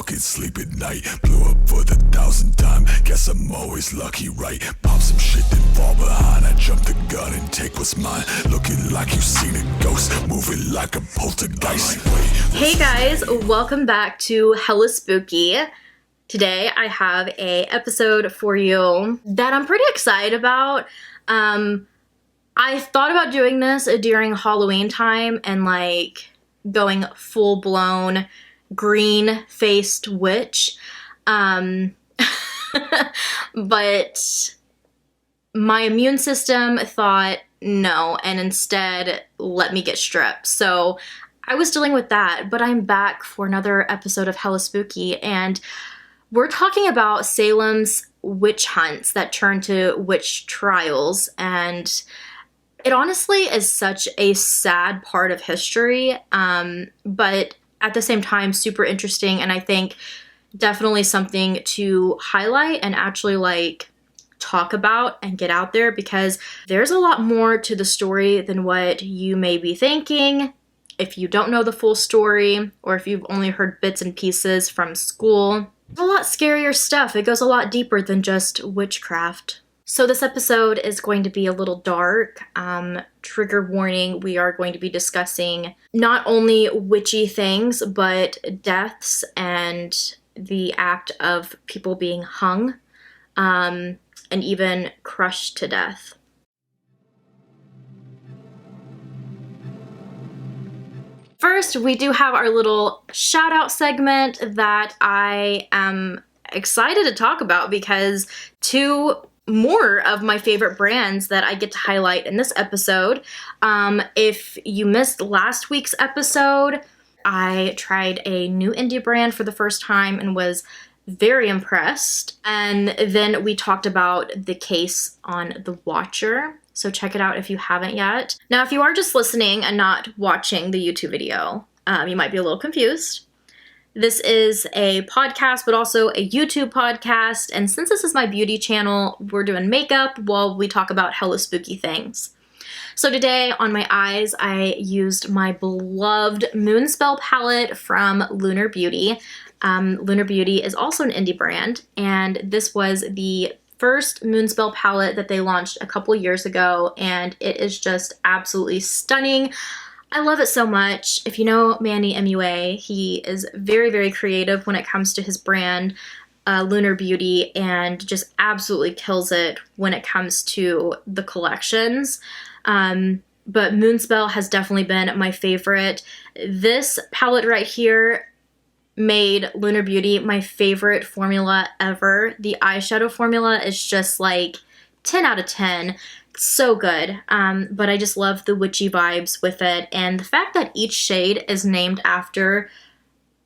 fucking sleep at night. Blew up for the 1,000th time. Guess I'm always lucky, right? Pop some shit, then fall behind. I jump the gun and take what's mine. Looking like you've seen a ghost, moving like a poltergeist. Hey guys, welcome back to Hella Spooky. Today I have a episode for you that I'm pretty excited about. I thought about doing this during Halloween time and like going full-blown green-faced witch. But my immune system thought no, and instead let me get strep. So I was dealing with that, but I'm back for another episode of Hella Spooky, and we're talking about Salem's witch hunts that turned to witch trials, and it honestly is such a sad part of history, but at the same time super interesting, and I think definitely something to highlight and actually like talk about and get out there, because there's a lot more to the story than what you may be thinking if you don't know the full story, or if you've only heard bits and pieces from school. A lot scarier stuff. It goes a lot deeper than just witchcraft. So this episode is going to be a little dark. Trigger warning, we are going to be discussing not only witchy things, but deaths and the act of people being hung, and even crushed to death. First, we do have our little shout out segment that I am excited to talk about, because two more of my favorite brands that I get to highlight in this episode. If you missed last week's episode, I tried a new indie brand for the first time and was very impressed. And then we talked about the case on The Watcher. So check it out if you haven't yet. Now, if you are just listening and not watching the YouTube video, you might be a little confused. This is a podcast, but also a YouTube podcast. And since this is my beauty channel, we're doing makeup while we talk about hella spooky things. So today on my eyes, I used my beloved Moonspell palette from Lunar Beauty. Lunar Beauty is also an indie brand, and this was the first Moonspell palette that they launched a couple years ago, and it is just absolutely stunning. I love it so much. If you know Manny MUA, he is very, very creative when it comes to his brand, Lunar Beauty, and just absolutely kills it when it comes to the collections. But Moonspell has definitely been my favorite. This palette right here made Lunar Beauty my favorite formula ever. The eyeshadow formula is just like 10 out of 10. So good. But I just love the witchy vibes with it, and the fact that each shade is named after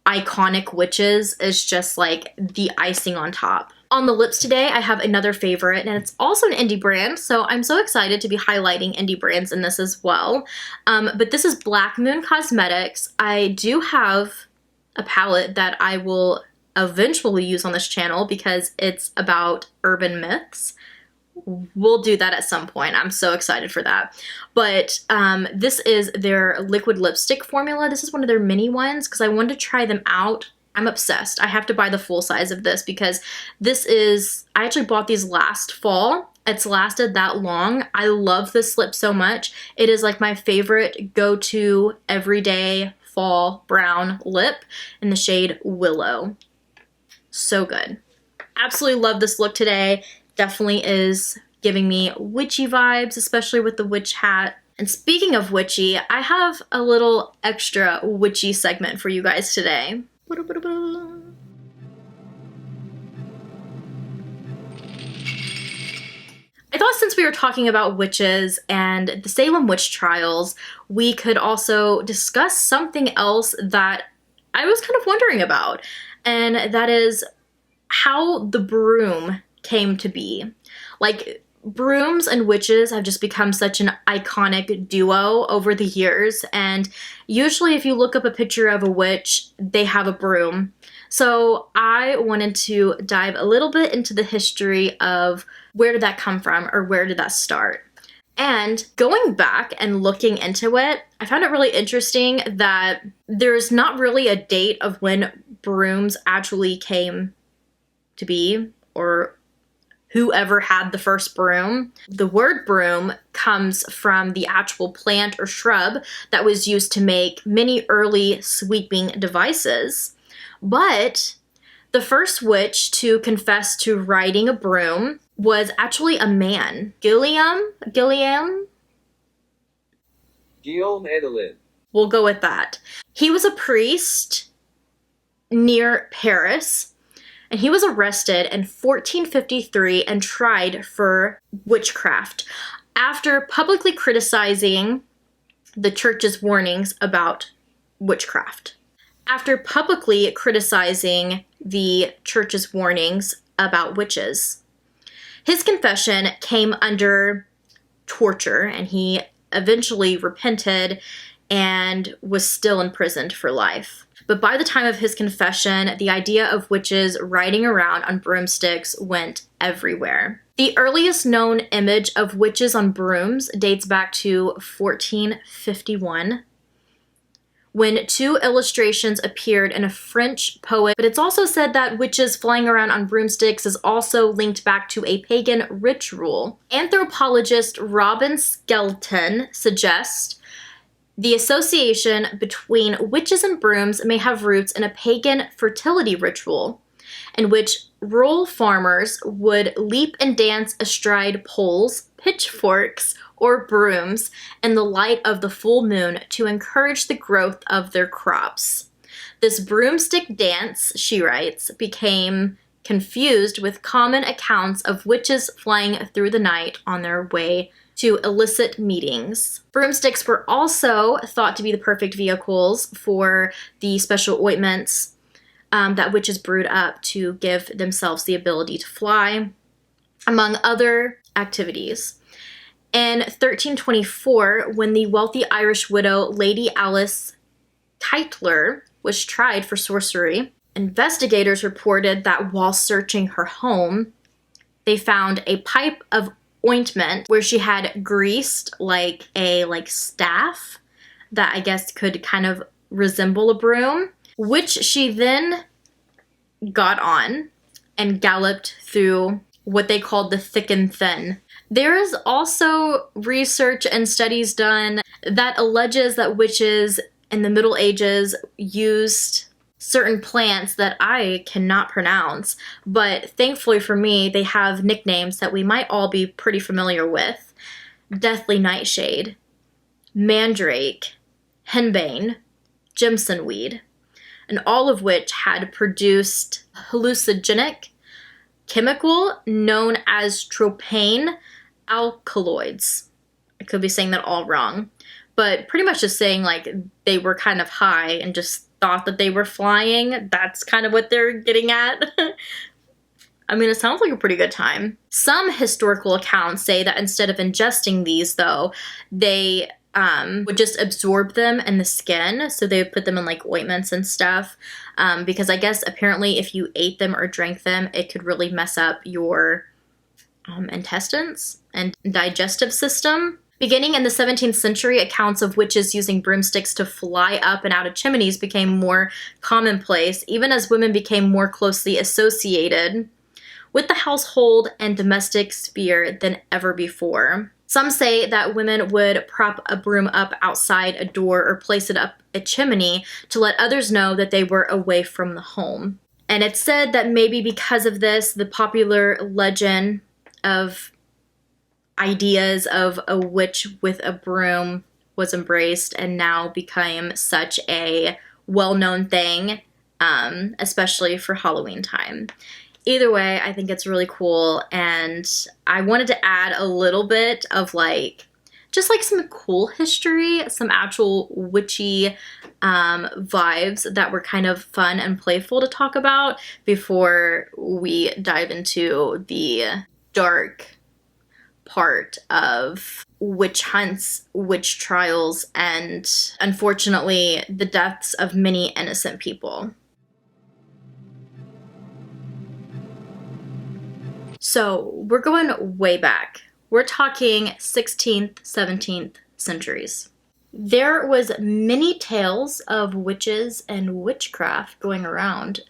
iconic witches is just like the icing on top. On the lips today, I have another favorite, and it's also an indie brand, so I'm so excited to be highlighting indie brands in this as well. But this is Black Moon Cosmetics. I do have a palette that I will eventually use on this channel because it's about urban myths. We'll do that at some point. I'm so excited for that. But this is their liquid lipstick formula. This is one of their mini ones because I wanted to try them out. I'm obsessed. I have to buy the full size of this because this is, I actually bought these last fall. It's lasted that long. I love this lip so much. It is like my favorite go-to everyday fall brown lip in the shade Willow. So good. Absolutely love this look today. Definitely is giving me witchy vibes, especially with the witch hat. And speaking of witchy, I have a little extra witchy segment for you guys today. I thought since we were talking about witches and the Salem witch trials, we could also discuss something else that I was kind of wondering about, and that is how the broom came to be. Like, brooms and witches have just become such an iconic duo over the years, and usually if you look up a picture of a witch, they have a broom. So I wanted to dive a little bit into the history of where did that come from, or where did that start. And going back and looking into it, I found it really interesting that there's not really a date of when brooms actually came to be, or whoever had the first broom. The word broom comes from the actual plant or shrub that was used to make many early sweeping devices. But the first witch to confess to riding a broom was actually a man. Guillaume Edelin. We'll go with that. He was a priest near Paris, and he was arrested in 1453 and tried for witchcraft after publicly criticizing the church's warnings about witchcraft. After publicly criticizing the church's warnings about witches, his confession came under torture, and he eventually repented and was still imprisoned for life. But by the time of his confession, the idea of witches riding around on broomsticks went everywhere. The earliest known image of witches on brooms dates back to 1451, when two illustrations appeared in a French poet. But it's also said that witches flying around on broomsticks is also linked back to a pagan ritual. Anthropologist Robin Skelton suggests the association between witches and brooms may have roots in a pagan fertility ritual, in which rural farmers would leap and dance astride poles, pitchforks, or brooms in the light of the full moon to encourage the growth of their crops. This broomstick dance, she writes, became confused with common accounts of witches flying through the night on their way to illicit meetings. Broomsticks were also thought to be the perfect vehicles for the special ointments that witches brewed up to give themselves the ability to fly, among other activities. In 1324, when the wealthy Irish widow Lady Alice Tytler was tried for sorcery, investigators reported that while searching her home, they found a pipe of ointment where she had greased like a staff that I guess could kind of resemble a broom, which she then got on and galloped through what they called the thick and thin. There is also research and studies done that alleges that witches in the Middle Ages used certain plants that I cannot pronounce, but thankfully for me, they have nicknames that we might all be pretty familiar with. Deathly Nightshade, Mandrake, Henbane, Jimson weed, and all of which had produced hallucinogenic chemical known as tropane alkaloids. I could be saying that all wrong, but pretty much just saying like they were kind of high and just thought that they were flying. That's kind of what they're getting at. I mean, it sounds like a pretty good time. Some historical accounts say that instead of ingesting these, though, they would just absorb them in the skin. So they would put them in like ointments and stuff. Because I guess apparently if you ate them or drank them, it could really mess up your intestines and digestive system. Beginning in the 17th century, accounts of witches using broomsticks to fly up and out of chimneys became more commonplace, even as women became more closely associated with the household and domestic sphere than ever before. Some say that women would prop a broom up outside a door or place it up a chimney to let others know that they were away from the home. And it's said that maybe because of this, the popular legend of ideas of a witch with a broom was embraced and now became such a well-known thing, especially for Halloween time. Either way, I think it's really cool, and I wanted to add a little bit of just some cool history, some actual witchy vibes that were kind of fun and playful to talk about before we dive into the dark part of witch hunts, witch trials, and unfortunately the deaths of many innocent people. So we're going way back. We're talking 16th, 17th centuries. There was many tales of witches and witchcraft going around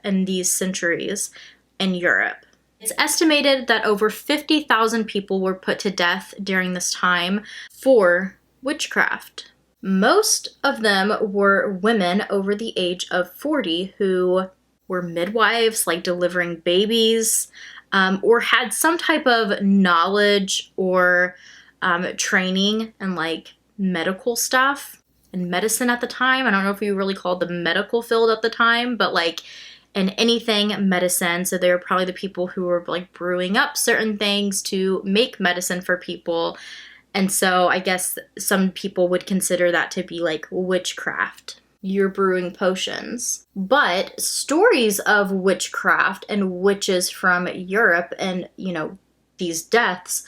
in these centuries in Europe. It's estimated that over 50,000 people were put to death during this time for witchcraft. Most of them were women over the age of 40 who were midwives, like delivering babies, or had some type of knowledge or training in like medical stuff and medicine at the time. I don't know if you really called the medical field at the time, but like in anything medicine. So they were probably the people who were like brewing up certain things to make medicine for people. And so I guess some people would consider that to be like witchcraft. You're brewing potions. But stories of witchcraft and witches from Europe and, you know, these deaths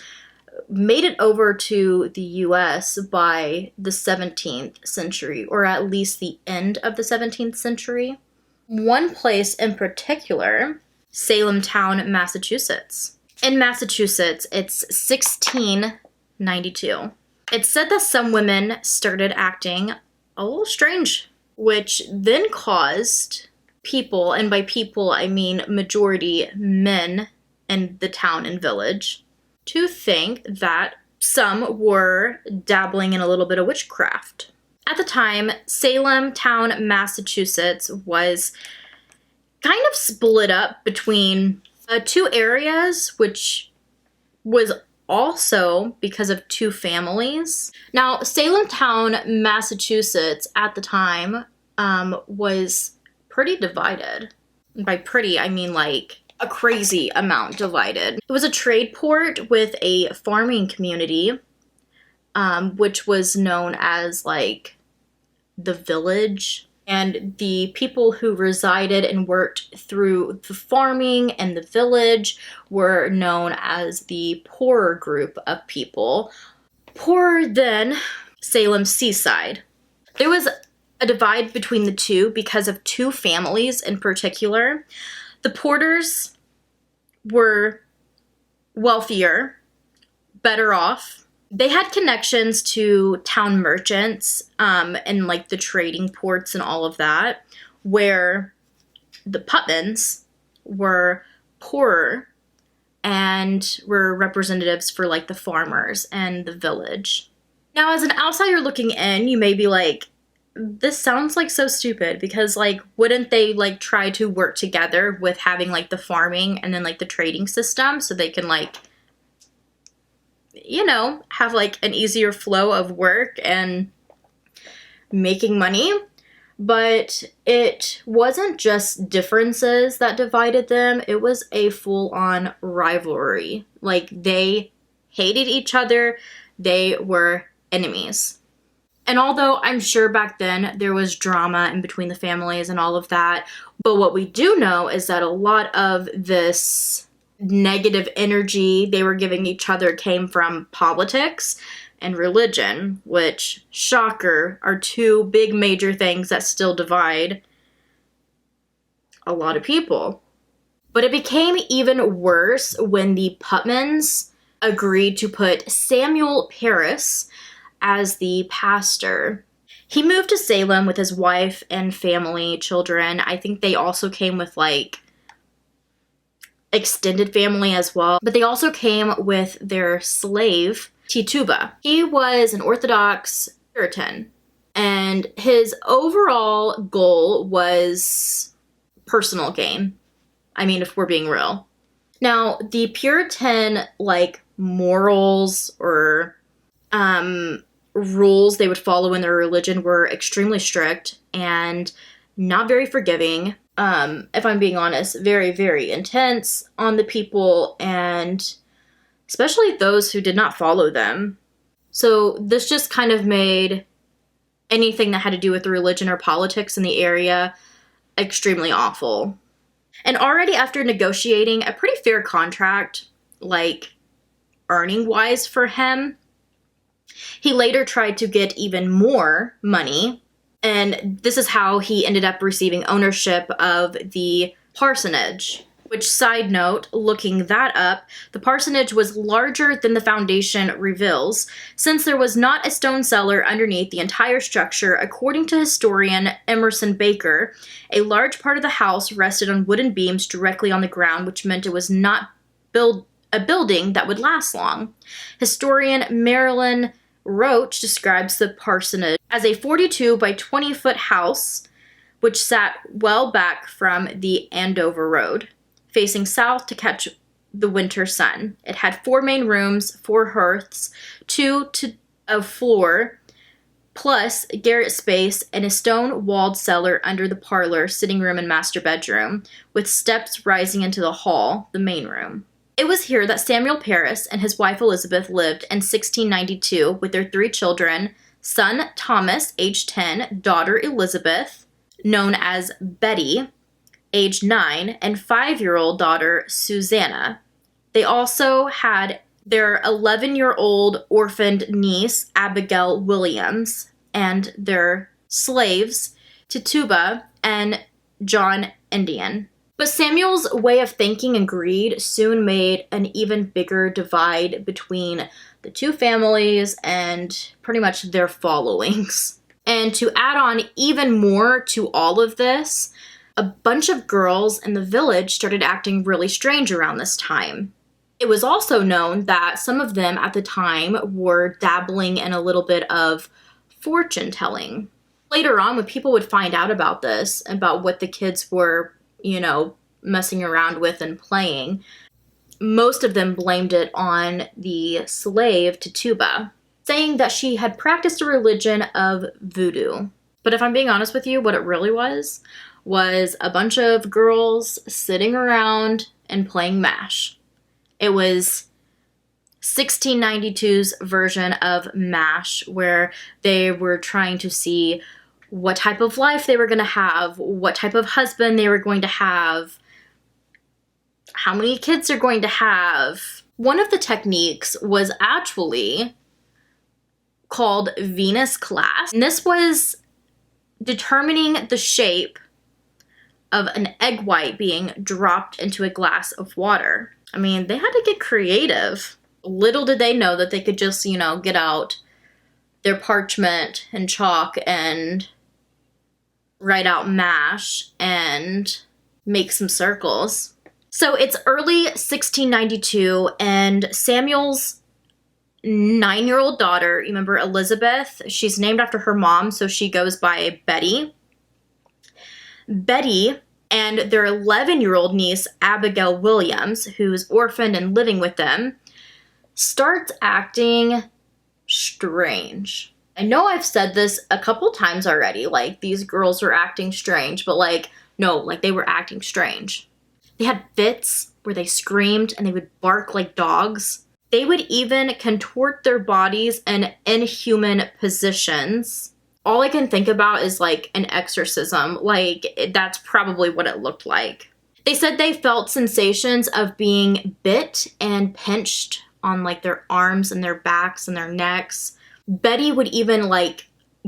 made it over to the US by the 17th century, or at least the end of the 17th century. One place in particular, Salem Town, Massachusetts. In Massachusetts, it's 1692. It's said that some women started acting a little strange, which then caused people, and by people I mean majority men in the town and village, to think that some were dabbling in a little bit of witchcraft. At the time, Salem Town, Massachusetts was kind of split up between two areas, which was also because of two families. Now, Salem Town, Massachusetts at the time was pretty divided. And by pretty, I mean like a crazy amount divided. It was a trade port with a farming community, which was known as like the village, and the people who resided and worked through the farming and the village were known as the poorer group of people. Poorer than Salem seaside. There was a divide between the two because of two families in particular. The Porters were wealthier, better off. They had connections to town merchants and like the trading ports and all of that, where the Putmans were poorer and were representatives for like the farmers and the village. Now, as an outsider looking in, you may be like, this sounds like so stupid, because like wouldn't they like try to work together with having like the farming and then like the trading system so they can like, you know, have like an easier flow of work and making money? But it wasn't just differences that divided them, it was a full-on rivalry. Like they hated each other, they were enemies. And although I'm sure back then there was drama in between the families and all of that, but what we do know is that a lot of this negative energy they were giving each other came from politics and religion, which, shocker, are two big major things that still divide a lot of people. But it became even worse when the Putmans agreed to put Samuel Parris as the pastor. He moved to Salem with his wife and family, children. I think they also came with like extended family as well, but they also came with their slave, Tituba. He was an Orthodox Puritan, and his overall goal was personal gain. I mean, if we're being real. Now, the Puritan like morals or rules they would follow in their religion were extremely strict and not very forgiving. If I'm being honest, very, very intense on the people, and especially those who did not follow them. So this just kind of made anything that had to do with religion or politics in the area extremely awful. And already after negotiating a pretty fair contract, like earning-wise for him, he later tried to get even more money, and this is how he ended up receiving ownership of the parsonage. Which, side note, looking that up, the parsonage was larger than the foundation reveals, since there was not a stone cellar underneath the entire structure. According to historian Emerson Baker, a large part of the house rested on wooden beams directly on the ground, which meant it was not a building that would last long. Historian Marilyn Roach describes the parsonage as a 42 by 20 foot house, which sat well back from the Andover Road, facing south to catch the winter sun. It had 4 main rooms, 4 hearths, 2 to a floor, plus garret space and a stone-walled cellar under the parlor, sitting room, and master bedroom, with steps rising into the hall, the main room. It was here that Samuel Parris and his wife Elizabeth lived in 1692 with their 3 children, son Thomas, age 10, daughter Elizabeth, known as Betty, age 9, and 5-year-old daughter, Susanna. They also had their 11-year-old orphaned niece, Abigail Williams, and their slaves, Tituba and John Indian. But Samuel's way of thinking and greed soon made an even bigger divide between the 2 families and pretty much their followings. And to add on even more to all of this, a bunch of girls in the village started acting really strange around this time. It was also known that some of them at the time were dabbling in a little bit of fortune telling. Later on, when people would find out about this, about what the kids were, messing around with and playing, most of them blamed it on the slave Tituba, saying that she had practiced a religion of voodoo. But if I'm being honest with you, what it really was a bunch of girls sitting around and playing MASH. It was 1692's version of MASH, where they were trying to see what type of life they were going to have, what type of husband they were going to have, how many kids they're going to have. One of the techniques was actually called Venus class, and this was determining the shape of an egg white being dropped into a glass of water. I mean, they had to get creative. Little did they know that they could just, get out their parchment and chalk and write out MASH and make some circles. So it's early 1692, and Samuel's 9-year-old daughter, you remember Elizabeth? She's named after her mom, so she goes by Betty. Betty and their 11-year-old niece, Abigail Williams, who's orphaned and living with them, starts acting strange. I know I've said this a couple times already, these girls are acting strange, but no, they were acting strange. They had fits where they screamed and they would bark like dogs. They would even contort their bodies in inhuman positions. All I can think about is an exorcism. That's probably what it looked like. They said they felt sensations of being bit and pinched on their arms and their backs and their necks. Betty would even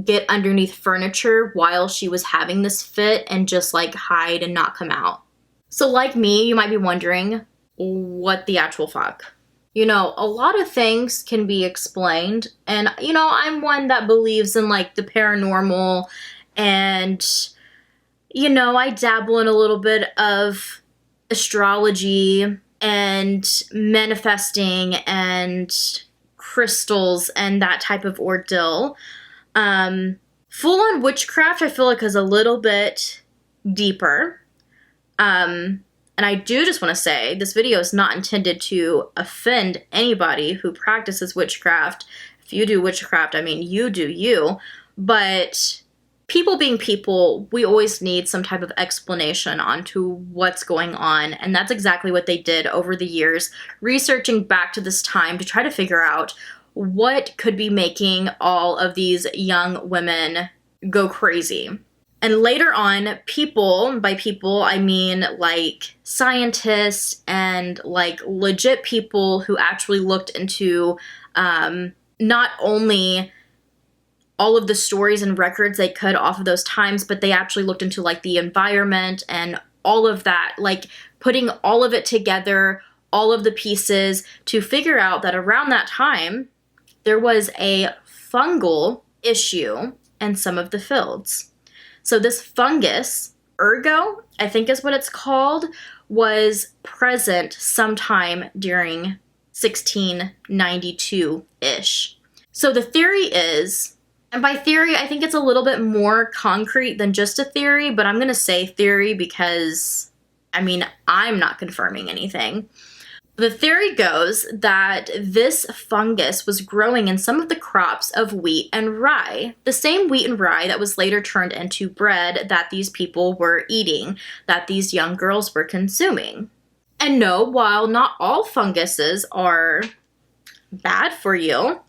get underneath furniture while she was having this fit and just hide and not come out. So like me, you might be wondering, what the actual fuck? A lot of things can be explained, and, I'm one that believes in, the paranormal, and, I dabble in a little bit of astrology, and manifesting, and crystals, and that type of ordeal. Full-on witchcraft, I feel is a little bit deeper. And I do just want to say, this video is not intended to offend anybody who practices witchcraft. If you do witchcraft, you do you. But people being people, we always need some type of explanation onto what's going on. And that's exactly what they did over the years, researching back to this time to try to figure out what could be making all of these young women go crazy. And later on, people, by people, I mean scientists and legit people who actually looked into not only all of the stories and records they could off of those times, but they actually looked into the environment and all of that, like putting all of it together, all of the pieces to figure out that around that time, there was a fungal issue in some of the fields. So this fungus, ergo, I think is what it's called, was present sometime during 1692-ish. So the theory is, and by theory, I think it's a little bit more concrete than just a theory, but I'm going to say theory because, I mean, I'm not confirming anything. The theory goes that this fungus was growing in some of the crops of wheat and rye, the same wheat and rye that was later turned into bread that these people were eating, that these young girls were consuming. And no, while not all funguses are bad for you,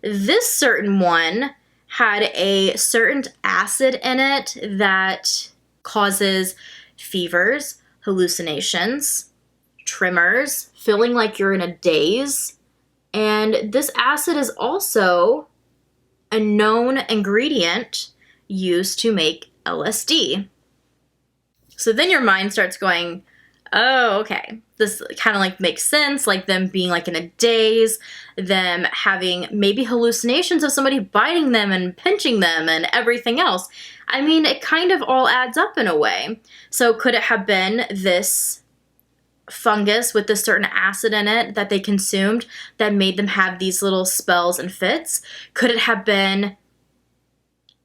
this certain one had a certain acid in it that causes fevers, hallucinations, tremors, feeling like you're in a daze. And this acid is also a known ingredient used to make LSD. So then your mind starts going, oh, okay, this kind of like makes sense, like them being like in a daze, them having maybe hallucinations of somebody biting them and pinching them and everything else. I mean, it kind of all adds up in a way. So could it have been this fungus with this certain acid in it that they consumed that made them have these little spells and fits? Could it have been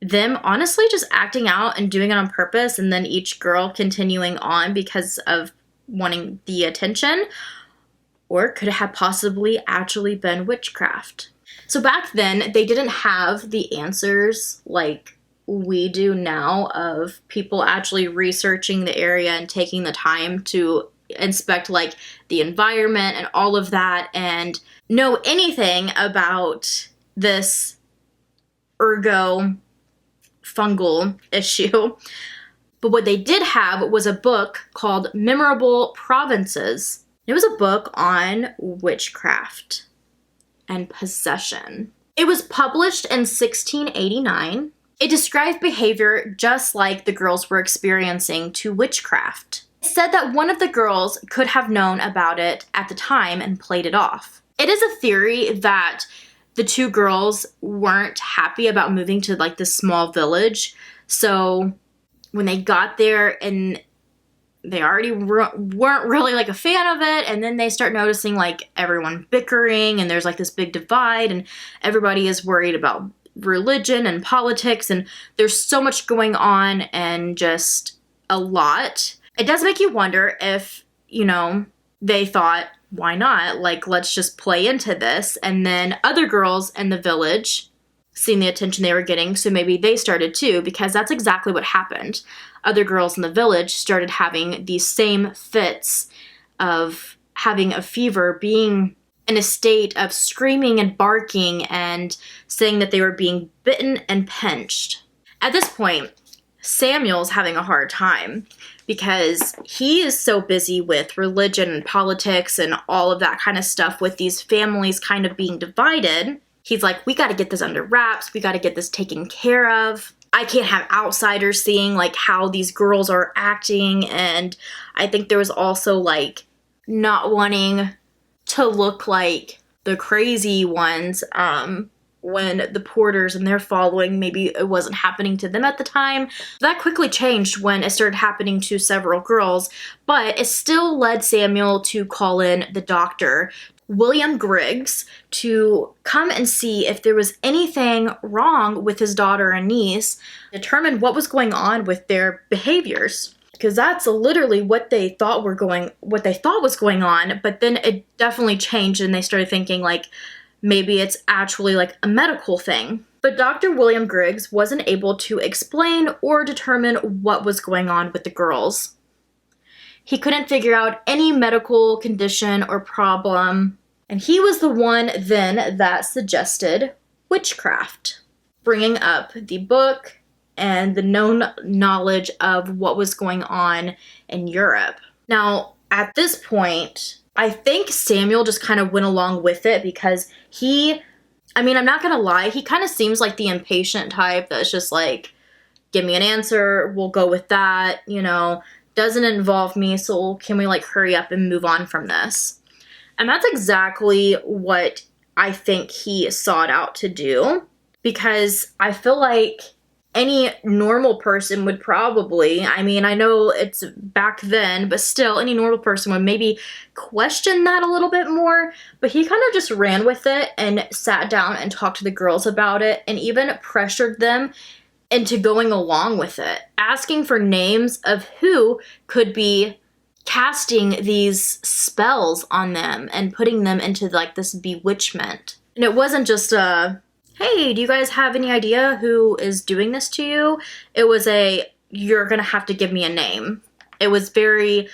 them honestly just acting out and doing it on purpose, and then each girl continuing on because of wanting the attention? Or could it have possibly actually been witchcraft? So back then, they didn't have the answers like we do now of people actually researching the area and taking the time to inspect like the environment and all of that and know anything about this ergo fungal issue. But what they did have was a book called Memorable Provinces. It was a book on witchcraft and possession. It was published in 1689. It described behavior just like the girls were experiencing to witchcraft. It said that one of the girls could have known about it at the time and played it off. It is a theory that the two girls weren't happy about moving to like this small village. So when they got there and they already weren't really like a fan of it, and then they start noticing like everyone bickering and there's like this big divide and everybody is worried about religion and politics and there's so much going on and just a lot. It does make you wonder if, you know, they thought, why not? Like, let's just play into this. And then other girls in the village seeing the attention they were getting, so maybe they started too, because that's exactly what happened. Other girls in the village started having these same fits of having a fever, being in a state of screaming and barking and saying that they were being bitten and pinched. At this point, Samuel's having a hard time because he is so busy with religion and politics and all of that kind of stuff with these families kind of being divided. He's like, we got to get this under wraps. We got to get this taken care of. I can't have outsiders seeing like how these girls are acting. And I think there was also like not wanting to look like the crazy ones when the porters and their following, maybe it wasn't happening to them at the time. That quickly changed when it started happening to several girls, but it still led Samuel to call in the doctor, William Griggs, to come and see if there was anything wrong with his daughter and niece, determine what was going on with their behaviors. Because that's literally what they thought was going on, but then it definitely changed and they started thinking like, maybe it's actually like a medical thing. But Dr. William Griggs wasn't able to explain or determine what was going on with the girls. He couldn't figure out any medical condition or problem, and he was the one then that suggested witchcraft, bringing up the book and the known knowledge of what was going on in Europe. Now, at this point, I think Samuel just kind of went along with it because I'm not gonna lie, he kind of seems like the impatient type that's just like, give me an answer, we'll go with that, you know, doesn't involve me, so can we like hurry up and move on from this? And that's exactly what I think he sought out to do, because I feel like any normal person would probably, I mean, I know it's back then, but still, any normal person would maybe question that a little bit more. But he kind of just ran with it and sat down and talked to the girls about it and even pressured them into going along with it, asking for names of who could be casting these spells on them and putting them into like this bewitchment. And it wasn't just a, hey, do you guys have any idea who is doing this to you? It was a, you're gonna have to give me a name. It was very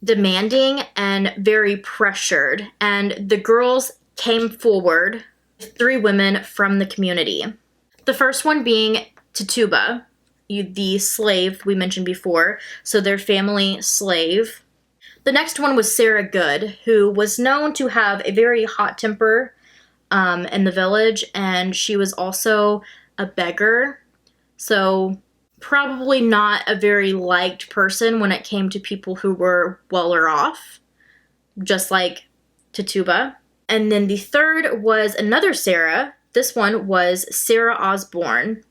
demanding and very pressured. And the girls came forward, 3 women from the community. The first one being Tituba, the slave we mentioned before, so their family slave. The next one was Sarah Good, who was known to have a very hot temper in the village, and she was also a beggar, so probably not a very liked person when it came to people who were weller off, just like Tituba. And then the third was another Sarah. This one was Sarah Osborne,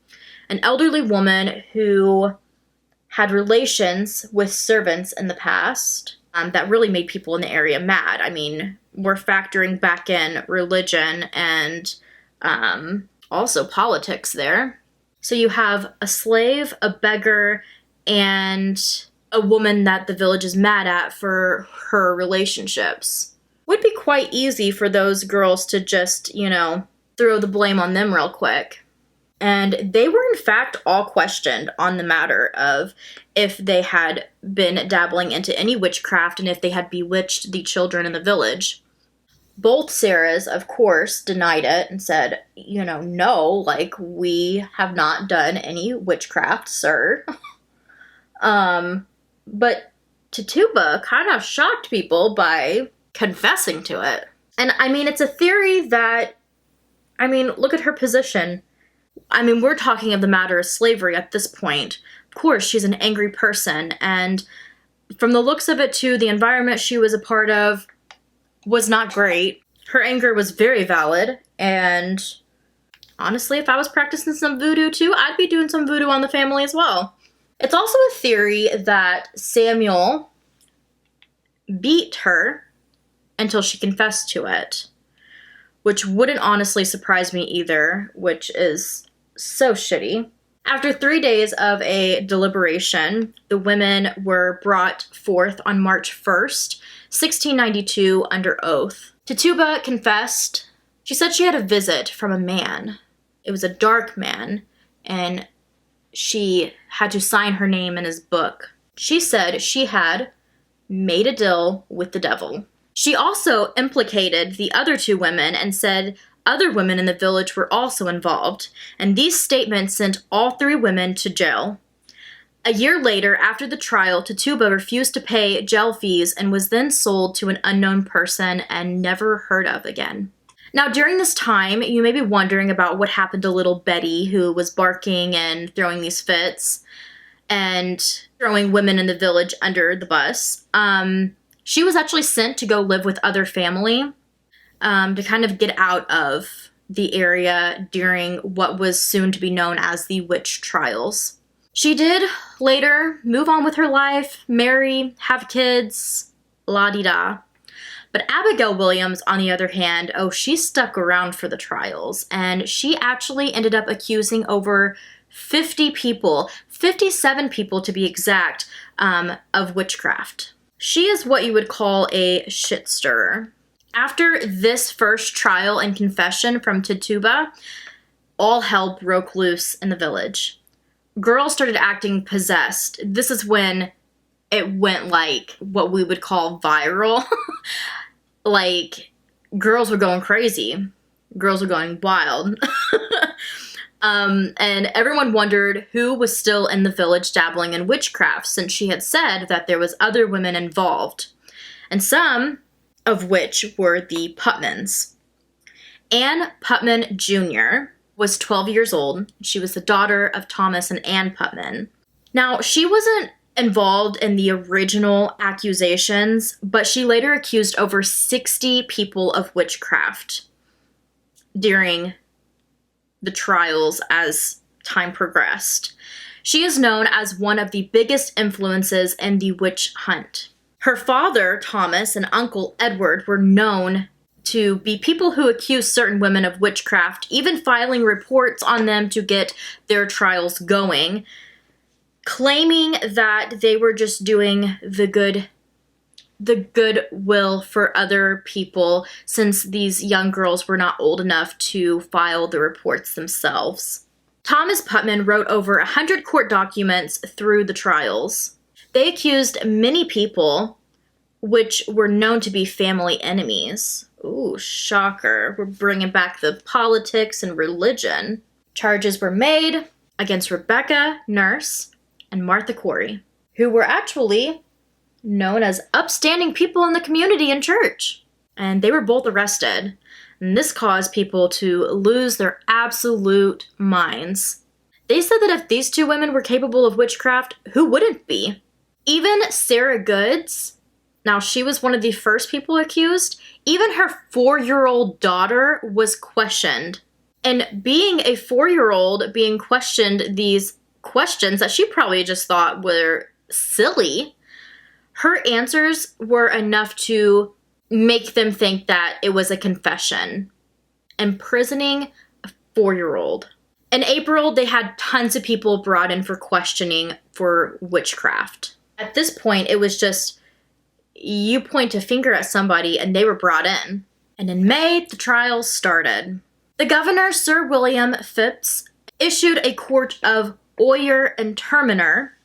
an elderly woman who had relations with servants in the past that really made people in the area mad. I mean, we're factoring back in religion and also politics there. So you have a slave, a beggar, and a woman that the village is mad at for her relationships. Would be quite easy for those girls to just, you know, throw the blame on them real quick. And they were in fact all questioned on the matter of if they had been dabbling into any witchcraft and if they had bewitched the children in the village. Both Sarahs, of course, denied it and said, you know, no, like, we have not done any witchcraft, sir. But Tituba kind of shocked people by confessing to it. And I mean, it's a theory that, I mean, look at her position. I mean, we're talking of the matter of slavery at this point. Of course, she's an angry person, and from the looks of it too, the environment she was a part of was not great. Her anger was very valid, and honestly, if I was practicing some voodoo too, I'd be doing some voodoo on the family as well. It's also a theory that Samuel beat her until she confessed to it, which wouldn't honestly surprise me either, which is so shitty. After 3 days of a deliberation, the women were brought forth on March 1st, 1692, under oath. Tituba confessed. She said she had a visit from a man. It was a dark man, and she had to sign her name in his book. She said she had made a deal with the devil. She also implicated the other 2 women and said other women in the village were also involved, and these statements sent all 3 women to jail. A year later, after the trial, Tituba refused to pay jail fees and was then sold to an unknown person and never heard of again. Now, during this time, you may be wondering about what happened to little Betty, who was barking and throwing these fits and throwing women in the village under the bus. She was actually sent to go live with other family to kind of get out of the area during what was soon to be known as the witch trials. She did later move on with her life, marry, have kids, la-di-da. But Abigail Williams, on the other hand, she stuck around for the trials, and she actually ended up accusing over 50 people, 57 people to be exact, of witchcraft. She is what you would call a shit stirrer. After this first trial and confession from Tituba, all hell broke loose in the village. Girls started acting possessed. This is when it went like what we would call viral. Like, girls were going crazy. Girls were going wild. And everyone wondered who was still in the village dabbling in witchcraft, since she had said that there was other women involved, and some of which were the Putmans. Anne Putman Jr. was 12 years old. She was the daughter of Thomas and Anne Putman. Now, she wasn't involved in the original accusations, but she later accused over 60 people of witchcraft during the trials as time progressed. She is known as one of the biggest influences in the witch hunt. Her father, Thomas, and uncle, Edward, were known to be people who accused certain women of witchcraft, even filing reports on them to get their trials going, claiming that they were just doing the good will for other people, since these young girls were not old enough to file the reports themselves. Thomas Putman wrote over 100 court documents through the trials. They accused many people, which were known to be family enemies. Ooh, shocker. We're bringing back the politics and religion. Charges were made against Rebecca Nurse and Martha Corey, who were actually known as upstanding people in the community and church. And they were both arrested. And this caused people to lose their absolute minds. They said that if these two women were capable of witchcraft, who wouldn't be? Even Sarah Goods, now she was one of the first people accused, even her 4-year-old daughter was questioned. And being a 4-year-old being questioned these questions that she probably just thought were silly, her answers were enough to make them think that it was a confession. Imprisoning a 4-year-old. In April, they had tons of people brought in for questioning for witchcraft. At this point, it was just, you point a finger at somebody and they were brought in. And in May, the trials started. The governor, Sir William Phipps, issued a court of oyer and terminer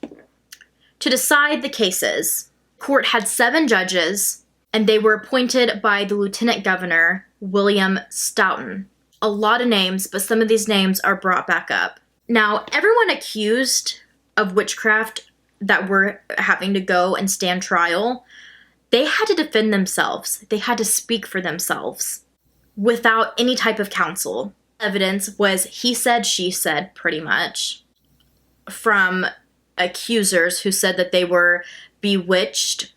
to decide the cases. The court had 7 judges, and they were appointed by the Lieutenant Governor, William Stoughton. A lot of names, but some of these names are brought back up. Now, everyone accused of witchcraft that were having to go and stand trial, they had to defend themselves. They had to speak for themselves without any type of counsel. Evidence was he said, she said, pretty much, from accusers who said that they were bewitched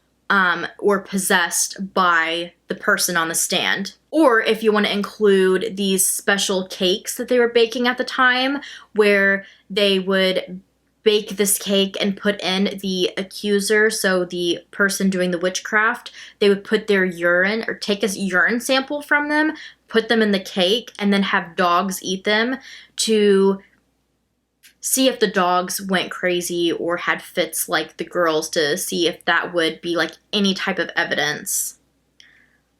or possessed by the person on the stand. Or if you want to include these special cakes that they were baking at the time, where they would bake this cake and put in the accuser, so the person doing the witchcraft, they would put their urine or take a urine sample from them, put them in the cake, and then have dogs eat them to see if the dogs went crazy or had fits like the girls, to see if that would be like any type of evidence.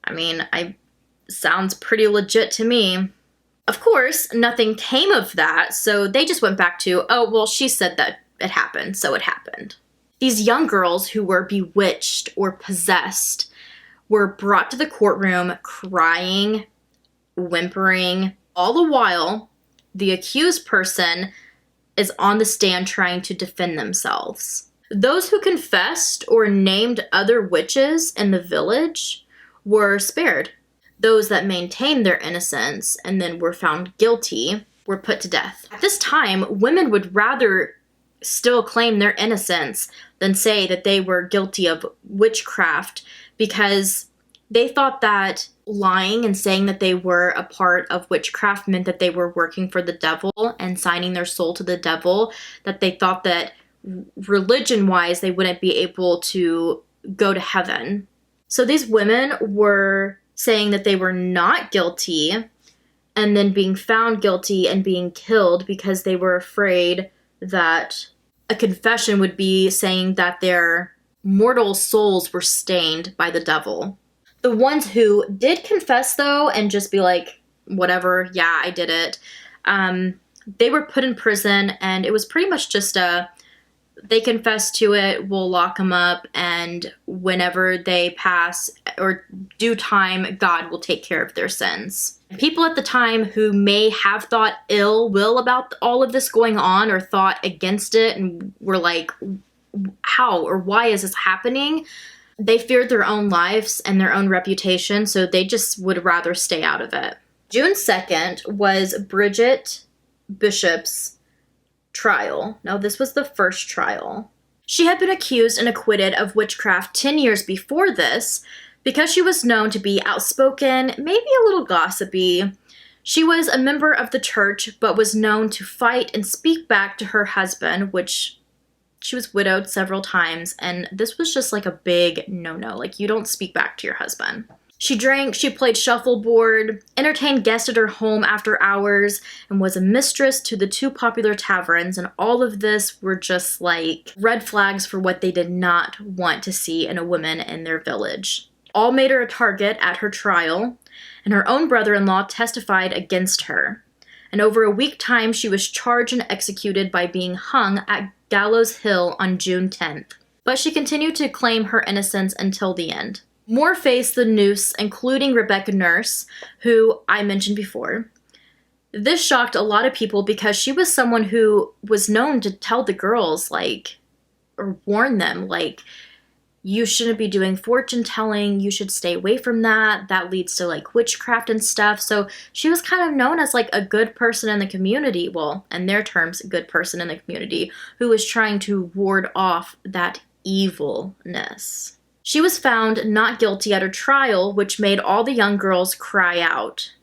I mean, sounds pretty legit to me. Of course, nothing came of that, so they just went back to, oh, well, she said that it happened, so it happened. These young girls who were bewitched or possessed were brought to the courtroom crying, whimpering, all the while the accused person is on the stand trying to defend themselves. Those who confessed or named other witches in the village were spared. Those that maintained their innocence and then were found guilty were put to death. At this time, women would rather still claim their innocence than say that they were guilty of witchcraft, because they thought that lying and saying that they were a part of witchcraft meant that they were working for the devil and signing their soul to the devil, that they thought that religion-wise they wouldn't be able to go to heaven. So these women were saying that they were not guilty and then being found guilty and being killed because they were afraid that a confession would be saying that their mortal souls were stained by the devil. The ones who did confess, though, and just be like, whatever, yeah, I did it, they were put in prison, and it was pretty much just they confess to it, we'll lock them up, and whenever they pass or do time, God will take care of their sins. People at the time who may have thought ill will about all of this going on or thought against it and were like, how or why is this happening? They feared their own lives and their own reputation, so they just would rather stay out of it. June 2nd was Bridget Bishop's trial. Now, this was the first trial. She had been accused and acquitted of witchcraft 10 years before this because she was known to be outspoken, maybe a little gossipy. She was a member of the church, but was known to fight and speak back to her husband, which she was widowed several times, and this was just like a big no-no. Like, you don't speak back to your husband. She drank, she played shuffleboard, entertained guests at her home after hours, and was a mistress to the two popular taverns, and all of this were just like red flags for what they did not want to see in a woman in their village. All made her a target at her trial, and her own brother-in-law testified against her. And over a week time, she was charged and executed by being hung at Gallows Hill on June 10th. But she continued to claim her innocence until the end. More faced the noose, including Rebecca Nurse, who I mentioned before. This shocked a lot of people because she was someone who was known to tell the girls, like, or warn them, like, you shouldn't be doing fortune telling, you should stay away from that, that leads to like witchcraft and stuff. So she was kind of known as like a good person in the community, well, in their terms, a good person in the community, who was trying to ward off that evilness. She was found not guilty at her trial, which made all the young girls cry out.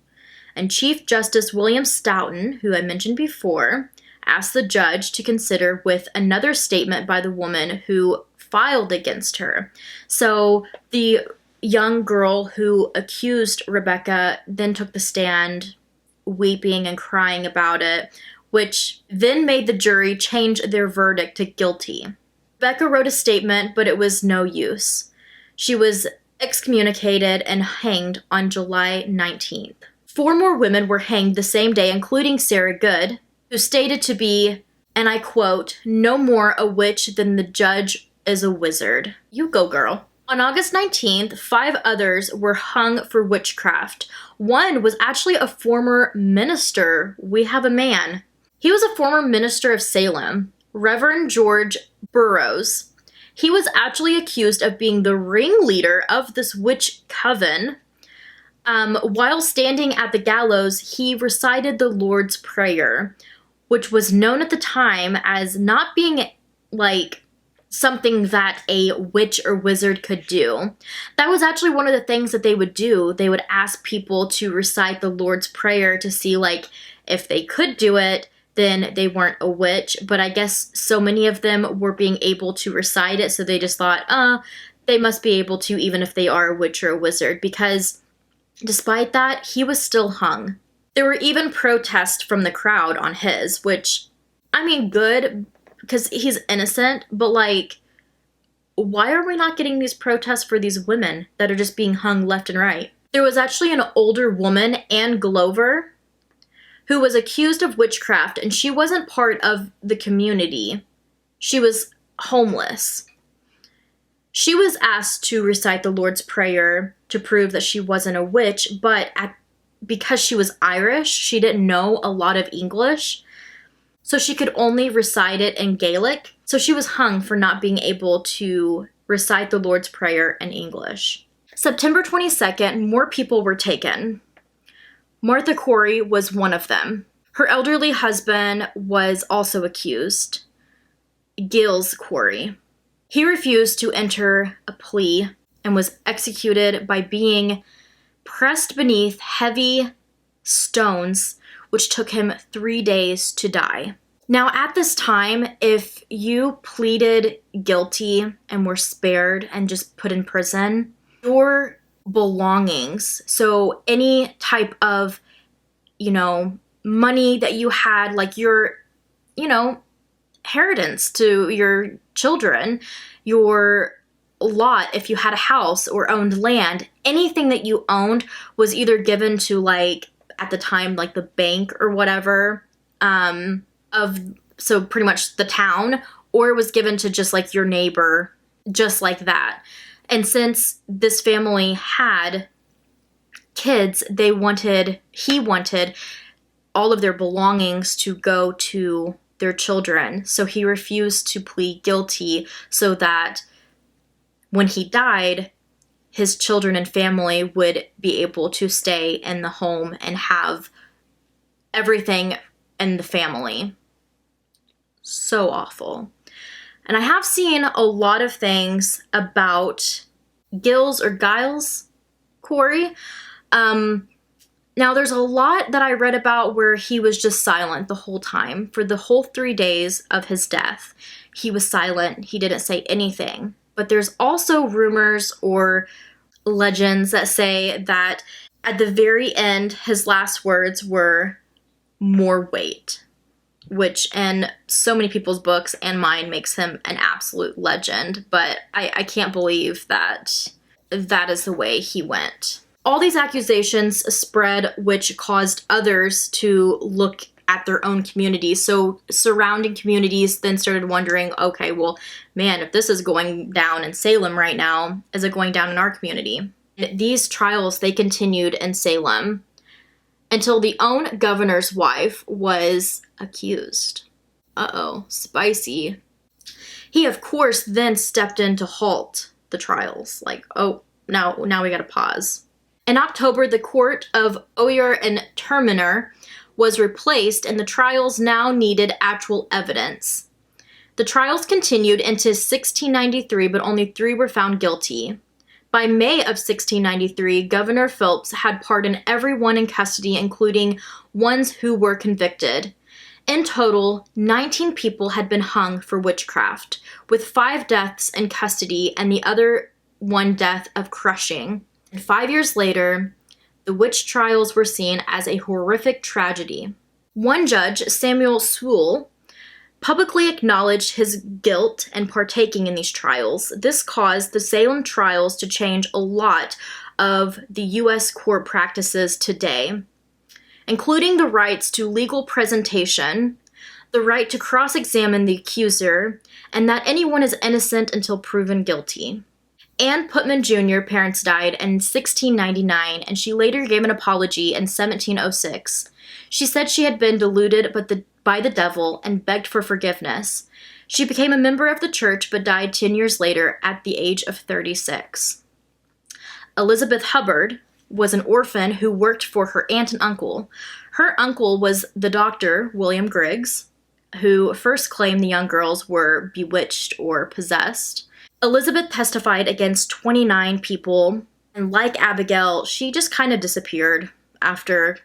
And Chief Justice William Stoughton, who I mentioned before, asked the judge to consider with another statement by the woman who filed against her. So the young girl who accused Rebecca then took the stand, weeping and crying about it, which then made the jury change their verdict to guilty. Rebecca wrote a statement, but it was no use. She was excommunicated and hanged on July 19th. 4 more women were hanged the same day, including Sarah Good, who stated to be, and I quote, "no more a witch than the judge is a wizard." You go, girl. On August 19th, 5 others were hung for witchcraft. One was actually a former minister. We have a man. He was a former minister of Salem, Reverend George Burroughs. He was actually accused of being the ringleader of this witch coven. While standing at the gallows, he recited the Lord's Prayer, which was known at the time as not being like something that a witch or wizard could do. That was actually one of the things that they would do. They would ask people to recite the Lord's Prayer to see like if they could do it, then they weren't a witch. But I guess so many of them were being able to recite it, so they just thought, they must be able to even if they are a witch or a wizard, because despite that, he was still hung. There were even protests from the crowd on his, which, I mean, good, because he's innocent, but like, why are we not getting these protests for these women that are just being hung left and right? There was actually an older woman, Anne Glover, who was accused of witchcraft, and she wasn't part of the community. She was homeless. She was asked to recite the Lord's Prayer to prove that she wasn't a witch, but because she was Irish, she didn't know a lot of English, so she could only recite it in Gaelic. So she was hung for not being able to recite the Lord's Prayer in English. September 22nd, more people were taken. Martha Corey was one of them. Her elderly husband was also accused, Giles Corey. He refused to enter a plea and was executed by being pressed beneath heavy stones, which took him 3 days to die. Now, at this time, if you pleaded guilty and were spared and just put in prison, your belongings, so any type of, money that you had, like your, inheritance to your children, your lot, if you had a house or owned land, anything that you owned was either given to, like, at the time, like the bank or whatever, so pretty much the town, or it was given to just like your neighbor, just like that. And since this family had kids, he wanted all of their belongings to go to their children. So he refused to plead guilty so that when he died, his children and family would be able to stay in the home and have everything in the family. So awful. And I have seen a lot of things about Giles Corey. Now, there's a lot that I read about where he was just silent the whole time. For the whole 3 days of his death, he was silent. He didn't say anything. But there's also rumors or legends that say that at the very end, his last words were, "more weight," which in so many people's books and mine makes him an absolute legend. But I can't believe that that is the way he went. All these accusations spread, which caused others to look at their own communities. So surrounding communities then started wondering, okay, well, man, if this is going down in Salem right now, is it going down in our community? And these trials, they continued in Salem until the own governor's wife was accused. Uh-oh, spicy. He, of course, then stepped in to halt the trials. Like, oh, now we gotta pause. In October, the court of Oyer and Terminer was replaced, and the trials now needed actual evidence. The trials continued into 1693, but only 3 were found guilty. By May of 1693, Governor Phelps had pardoned everyone in custody, including ones who were convicted. In total, 19 people had been hung for witchcraft, with 5 deaths in custody and the other 1 death of crushing. And 5 years later, the witch trials were seen as a horrific tragedy. One judge, Samuel Sewell, publicly acknowledged his guilt and partaking in these trials. This caused the Salem trials to change a lot of the U.S. court practices today, including the rights to legal presentation, the right to cross-examine the accuser, and that anyone is innocent until proven guilty. Ann Putman Jr. parents died in 1699, and she later gave an apology in 1706. She said she had been deluded by the devil and begged for forgiveness. She became a member of the church but died 10 years later at the age of 36. Elizabeth Hubbard was an orphan who worked for her aunt and uncle. Her uncle was the doctor, William Griggs, who first claimed the young girls were bewitched or possessed. Elizabeth testified against 29 people, and like Abigail, she just kind of disappeared after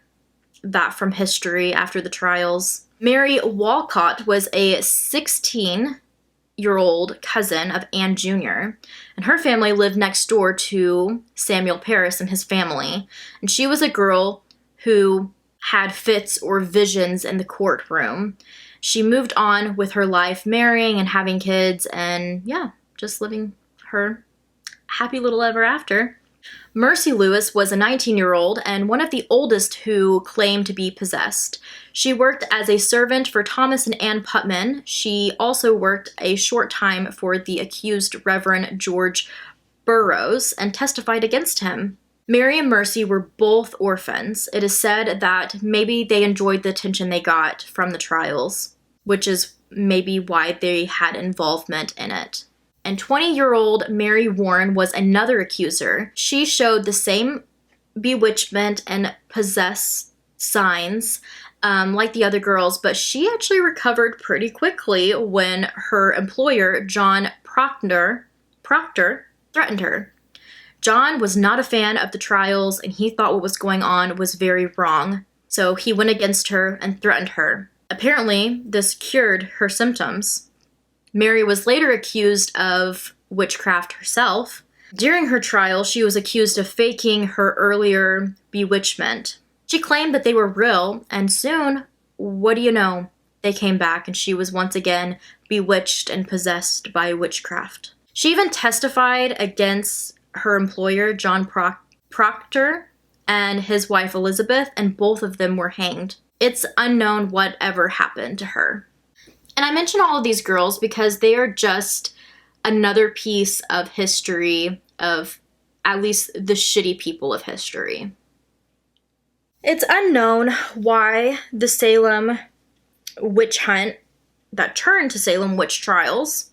that from history, after the trials. Mary Walcott was a 16-year-old cousin of Anne Jr., and her family lived next door to Samuel Parris and his family, and she was a girl who had fits or visions in the courtroom. She moved on with her life, marrying and having kids, and yeah, just living her happy little ever after. Mercy Lewis was a 19-year-old and one of the oldest who claimed to be possessed. She worked as a servant for Thomas and Ann Putman. She also worked a short time for the accused Reverend George Burroughs and testified against him. Mary and Mercy were both orphans. It is said that maybe they enjoyed the attention they got from the trials, which is maybe why they had involvement in it. And 20-year-old Mary Warren was another accuser. She showed the same bewitchment and possess signs like the other girls, but she actually recovered pretty quickly when her employer, John Proctor, threatened her. John was not a fan of the trials, and he thought what was going on was very wrong, so he went against her and threatened her. Apparently, this cured her symptoms. Mary was later accused of witchcraft herself. During her trial, she was accused of faking her earlier bewitchment. She claimed that they were real, and soon, what do you know, they came back and she was once again bewitched and possessed by witchcraft. She even testified against her employer, John Proctor, and his wife Elizabeth, and both of them were hanged. It's unknown what ever happened to her. And I mention all of these girls because they are just another piece of history, of at least the shitty people of history. It's unknown why the Salem witch hunt that turned to Salem witch trials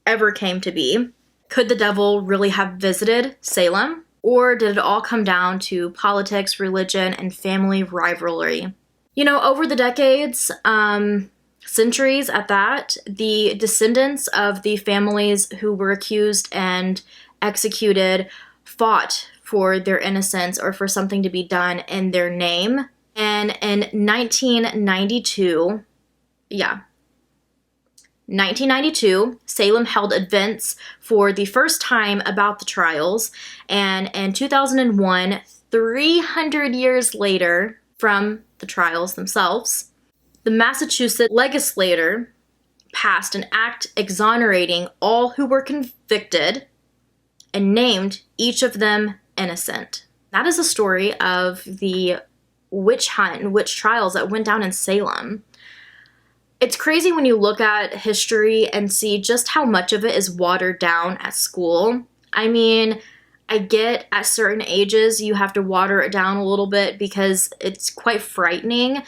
ever came to be. Could the devil really have visited Salem? Or did it all come down to politics, religion, and family rivalry? You know, over the decades, centuries at that, the descendants of the families who were accused and executed fought for their innocence or for something to be done in their name. And in 1992, 1992, Salem held events for the first time about the trials, and in 2001, 300 years later from the trials themselves, the Massachusetts legislature passed an act exonerating all who were convicted and named each of them innocent. That is a story of the witch hunt and witch trials that went down in Salem. It's crazy when you look at history and see just how much of it is watered down at school. I mean, I get at certain ages you have to water it down a little bit because it's quite frightening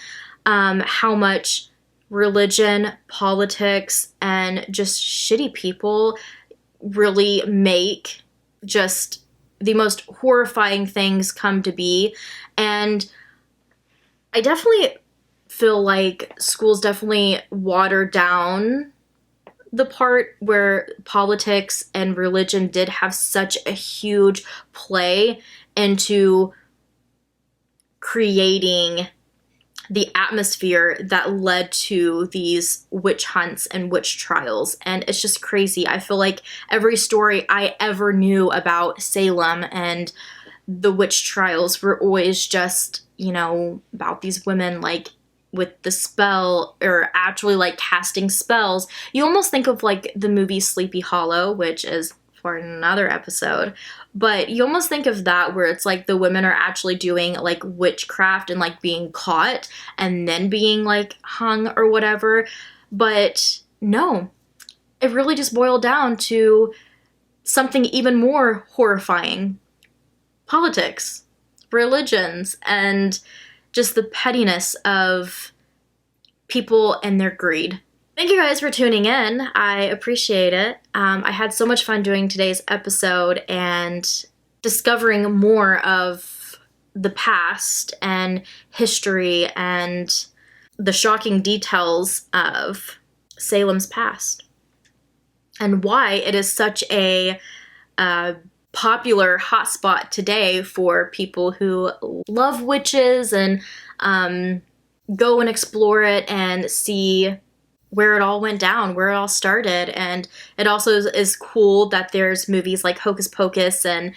how much religion, politics, and just shitty people really make just the most horrifying things come to be. And I definitely feel like schools definitely water down the part where politics and religion did have such a huge play into creating the atmosphere that led to these witch hunts and witch trials. And it's just crazy. I feel like every story I ever knew about Salem and the witch trials were always just, you know, about these women like with the spell or actually like casting spells. You almost think of like the movie Sleepy Hollow, which is for another episode, but you almost think of that where it's like the women are actually doing like witchcraft and like being caught and then being like hung or whatever. But no, it really just boiled down to something even more horrifying: politics, religions, and just the pettiness of people and their greed. Thank you guys for tuning in. I appreciate it. I had so much fun doing today's episode and discovering more of the past and history and the shocking details of Salem's past and why it is such a popular hotspot today for people who love witches and go and explore it and see where it all went down, where it all started. And it also is cool that there's movies like Hocus Pocus and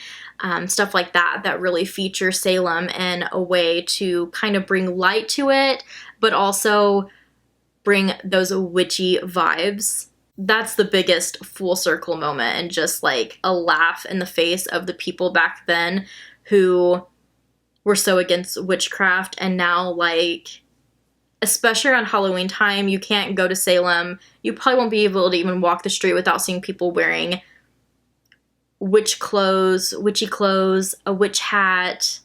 stuff like that that really feature Salem in a way to kind of bring light to it, but also bring those witchy vibes. That's the biggest full circle moment, and just like a laugh in the face of the people back then who were so against witchcraft. And now, like, especially around Halloween time, you can't go to Salem. You probably won't be able to even walk the street without seeing people wearing witchy clothes, a witch hat.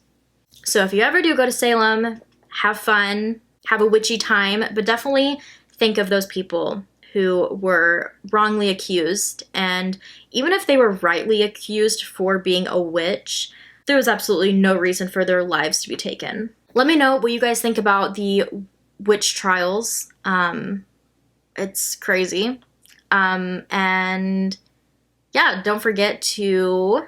So if you ever do go to Salem, have fun, have a witchy time, but definitely think of those people who were wrongly accused. And even if they were rightly accused for being a witch, there was absolutely no reason for their lives to be taken. Let me know what you guys think about the witch trials. It's crazy. And yeah, don't forget to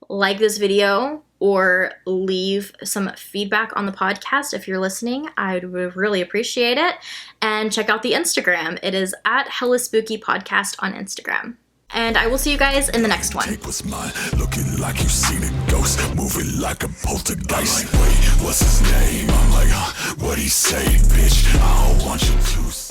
like this video or leave some feedback on the podcast if you're listening. I would really appreciate it. And check out the Instagram. It is at Hella Spooky Podcast on Instagram. And I will see you guys in the next one. Take what's mine, looking like you seen a ghost, moving like a poltergeist. Like, wait, what's his name? I'm like, what'd he say, bitch? I don't want you to.